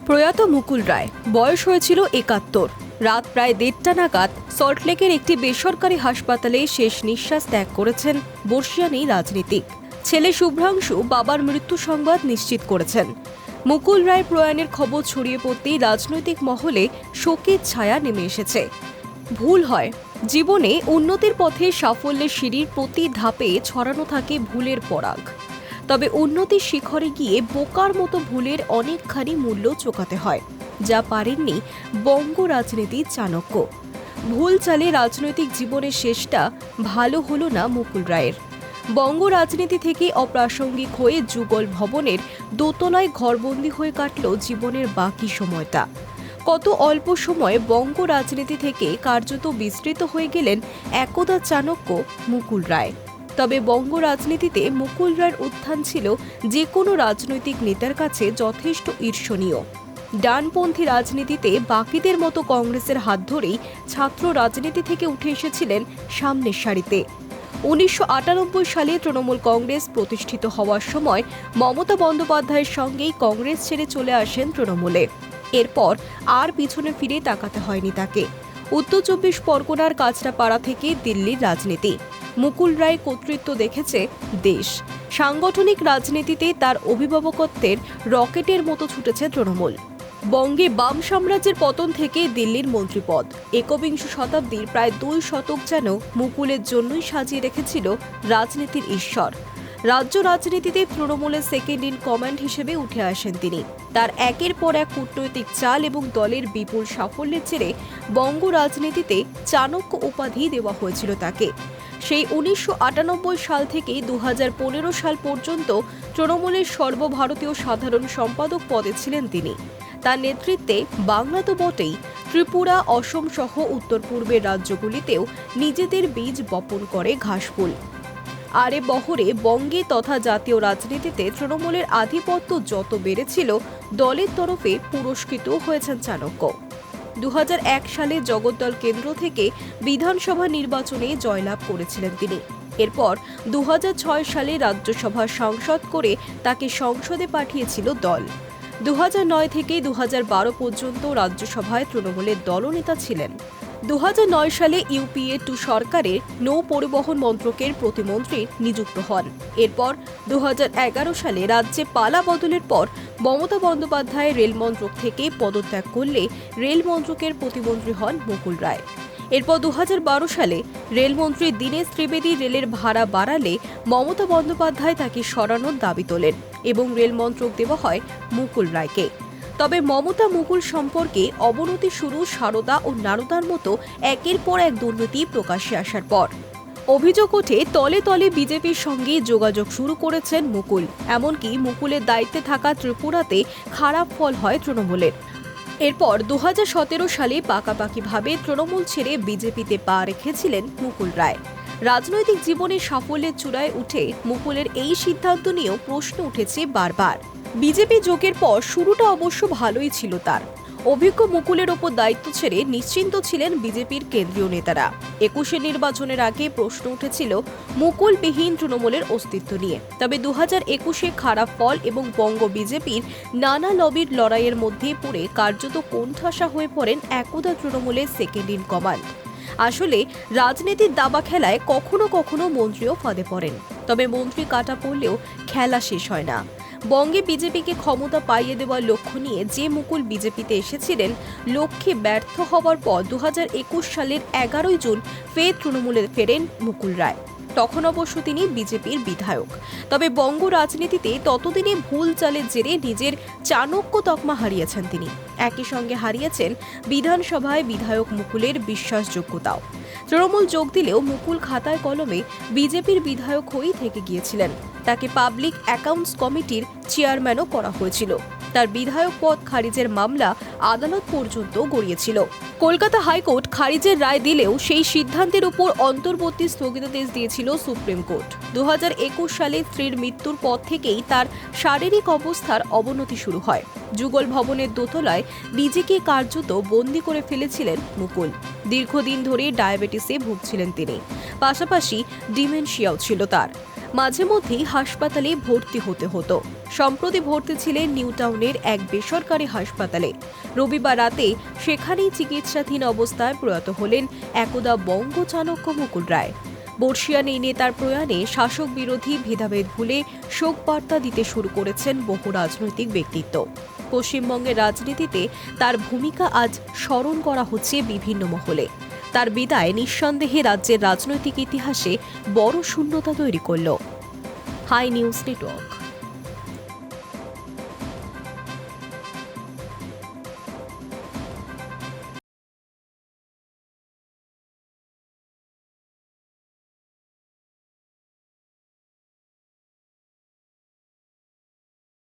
প্রয়াত মুকুল রায়, বয়স হয়েছিল ৭১। রাত প্রায় ১:৩০ নাগাদ সল্টলেকের একটি বেসরকারি হাসপাতালে শেষ নিঃশ্বাস ত্যাগ করেছেন বর্ষিয়ান এই রাজনীতিক। ছেলে শুভ্রাংশু বাবার মৃত্যু সংবাদ নিশ্চিত করেছেন। মুকুল রায় প্রয়াণের খবর ছড়িয়ে পড়তেই রাজনৈতিক মহলে শোকের ছায়া নেমে এসেছে। ভুল হয়, জীবনে উন্নতির পথে সাফল্যের সিঁড়ির প্রতি ধাপে ছড়ানো থাকে ভুলের পরাগ। তবে উন্নতির শিখরে গিয়ে বোকার মতো ভুলের অনেকখানি মূল্য চোকাতে হয়, যা পারেননি বঙ্গ রাজনীতির চাণক্য। ভুল চালে রাজনৈতিক জীবনের শেষটা ভালো হলো না মুকুল রায়ের। বঙ্গ রাজনীতি থেকে অপ্রাসঙ্গিক হয়ে যুগল ভবনের দোতলায় ঘরবন্দি হয়ে কাটল জীবনের বাকি সময়টা। কত অল্প সময়ে বঙ্গ রাজনীতি থেকে কার্যত বিস্তৃত হয়ে গেলেন একদা চাণক্য মুকুল রায়। তবে বঙ্গ রাজনীতিতে মুকুল রায়ের উত্থান ছিল যে কোনো রাজনৈতিক নেতার কাছে যথেষ্ট ঈর্ষণীয়। ডানপন্থী রাজনীতিতে বাকিদের মতো কংগ্রেসের হাত ধরেই ছাত্র রাজনীতি থেকে উঠে এসেছিলেন সামনের সারিতে। ১৯৯৮ সালে তৃণমূল কংগ্রেস প্রতিষ্ঠিত হওয়ার সময় মমতা বন্দ্যোপাধ্যায়ের সঙ্গেই কংগ্রেস ছেড়ে চলে আসেন তৃণমূলে। এরপর আর পিছনে ফিরে তাকাতে হয়নি তাকে। উত্তর ২৪ পরগনার কাঁচরাপাড়া থেকে দিল্লির রাজনীতি। মুকুল রায় কর্তৃত্ব দেখেছে দেশ। সাংগঠনিক রাজনীতিতে তার অভিভাবকত্বের রকেটের মতো ছুটেছে তৃণমূল। বঙ্গে বাম সাম্রাজ্যের পতন থেকে দিল্লির মন্ত্রীপদ, একবিংশ শতাব্দীর প্রায় ২ শতক যেন মুকুলের জন্যই সাজিয়ে রেখেছিল রাজনীতির ঈশ্বর। রাজ্য রাজনীতিতে তৃণমূলের সেকেন্ড ইন কমান্ড হিসেবে উঠে আসেন তিনি। তার একের পর এক কূটনৈতিক চাল এবং দলের বিপুল সাফল্যের জেরে বঙ্গ রাজনীতিতে চাণক্য উপাধি দেওয়া হয়েছিল তাকে। সেই ১৯৯৮ সাল থেকে ২০১৫ সাল পর্যন্ত তৃণমূলের সর্বভারতীয় সাধারণ সম্পাদক পদে ছিলেন তিনি। তার নেতৃত্বে বাংলা তো বটেই, ত্রিপুরা, অসম সহ উত্তর পূর্বের রাজ্যগুলিতেও নিজেদের বীজ বপন করে ঘাসফুল। আরে বহরে বঙ্গে তথা জাতীয় রাজনীতিতে তৃণমূলের আধিপত্য যত বেড়েছিল, দলের তরফে পুরস্কৃত হয়েছেন চাণক্য। ২০০১ সালে জগদ্দল কেন্দ্র থেকে বিধানসভা নির্বাচনে জয়লাভ করেছিলেন তিনি। এরপর ২০০৬ সালে রাজ্যসভার সাংসদ করে তাকে সংসদে পাঠিয়েছিল দল। ২০০৯ থেকে ২০১২ পর্যন্ত রাজ্যসভায় তৃণমূলের দলনেতা ছিলেন। ২০০৯ সালে ইউপিএ ২ সরকারের নৌ পরিবহন মন্ত্রকের প্রতিমন্ত্রী নিযুক্ত হন। এরপর ২০১১ সালে রাজ্যে পালা বদলের পর মমতা বন্দ্যোপাধ্যায় রেল মন্ত্রক থেকে পদত্যাগ করলে রেল মন্ত্রকের প্রতিমন্ত্রী হন মুকুল রায়। এরপর ২০১২ সালে রেলমন্ত্রী দীনেশ ত্রিবেদী রেলের ভাড়া বাড়ালে মমতা বন্দ্যোপাধ্যায় তাকে সরানোর দাবি তোলেন এবং রেল মন্ত্রক দেওয়া হয় মুকুল রায়কে। তবে মমতা মুকুল সম্পর্কে অবনতি শুরু সারদা ও নারদার মতো একের পর এক দুর্নীতি প্রকাশ্যে আসার পর। অভিযোগ ওঠে তলে তলে বিজেপির সঙ্গে যোগাযোগ শুরু করেছেন মুকুল। এমনকি মুকুলের দায়িত্বে থাকা ত্রিপুরাতে খারাপ ফল হয় তৃণমূলের। এরপর ২০১৭ সালে পাকাপাকিভাবে তৃণমূল ছেড়ে বিজেপিতে পা রেখেছিলেন মুকুল রায়। রাজনৈতিক জীবনের সাফল্যের চূড়ায় উঠে মুকুলের এই সিদ্ধান্ত নিয়েও প্রশ্ন উঠেছে বারবার। বিজেপি যোগের পর শুরুটা অবশ্য ভালোই ছিল তার। অভিজ্ঞ মুকুলের ওপর দায়িত্ব ছেড়ে নিশ্চিন্ত ছিলেন বিজেপির কেন্দ্রীয় নেতারা। ২১ নির্বাচনের আগে প্রশ্ন উঠেছিল মুকুলবিহীন তৃণমূলের অস্তিত্ব নিয়ে। তবে ২০২১ খারাপ ফল এবং বঙ্গ বিজেপির নানা লবির লড়াইয়ের মধ্যে পড়ে কার্যত কোণঠাসা হয়ে পড়েন একদা তৃণমূলের সেকেন্ড ইন কমান্ড। আসলে রাজনীতির দাবা খেলায় কখনো কখনো মন্ত্রীও ফাঁদে পড়েন। তবে মন্ত্রী কাটা পড়লেও খেলা শেষ হয় না। বঙ্গে বিজেপিকে ক্ষমতা পাইয়ে দেওয়ার লক্ষ্য নিয়ে যে মুকুল বিজেপিতে এসেছিলেন, লক্ষ্যে ব্যর্থ হওয়ার পর ২০২১ সালের ১১ জুন ফের তৃণমূলে ফেরেন মুকুল রায়। তখন অবশ্য তিনি বিজেপির বিধায়ক। তবে বঙ্গ রাজনীতিতে ততদিনে ভুল চালের জেরে নিজের চাণক্য তকমা হারিয়েছেন তিনি। একই সঙ্গে হারিয়েছেন বিধানসভায় বিধায়ক মুকুলের বিশ্বাসযোগ্যতাও। তৃণমূল যোগ দিলেও মুকুল খাতায় কলমে বিজেপির বিধায়ক হয়েই থেকে গিয়েছিলেন। তাকে পাবলিক অ্যাকাউন্টস কমিটির চেয়ারম্যানও করা হয়েছিল। তার বিধায়ক পদ খারিজের মামলা আদালত পর্যন্ত গড়িয়েছিল। কলকাতা হাইকোর্ট খারিজের রায় দিলেও সেই সিদ্ধান্তের উপর অন্তর্বর্তী স্থগিতাদেশ দিয়েছিল সুপ্রিম কোর্ট। ২০২১ সালে স্ত্রীর মৃত্যুর পর থেকেই তার শারীরিক অবস্থার অবনতি শুরু হয়। যুগল ভবনের দোতলায় নিজেকে কার্যত বন্দী করে ফেলেছিলেন মুকুল। দীর্ঘদিন ধরে ডায়াবেটিসে ভুগছিলেন তিনি, পাশাপাশি ডিমেনশিয়াও ছিল তার। মাঝে মধ্যেই হাসপাতালে ভর্তি হতে হতো। সম্প্রতি ভর্তি ছিলেন নিউ টাউনের এক বেসরকারি হাসপাতালে। রবিবার রাতে সেখানেই চিকিৎসাধীন অবস্থায় প্রয়াত হলেন একদা বঙ্গ চাণক্য মুকুল রায়। বর্ষিয়ান এই নেতার প্রয়াণে শাসক বিরোধী ভেদাভেদ ভুলে শোক বার্তা দিতে শুরু করেছেন বহু রাজনৈতিক ব্যক্তিত্ব। পশ্চিমবঙ্গের রাজনীতিতে তার ভূমিকা আজ স্মরণ করা হচ্ছে বিভিন্ন মহলে। তার বিদায় নিঃসন্দেহে রাজ্যের রাজনৈতিক ইতিহাসে বড় শূন্যতা তৈরি করল। Hi news network.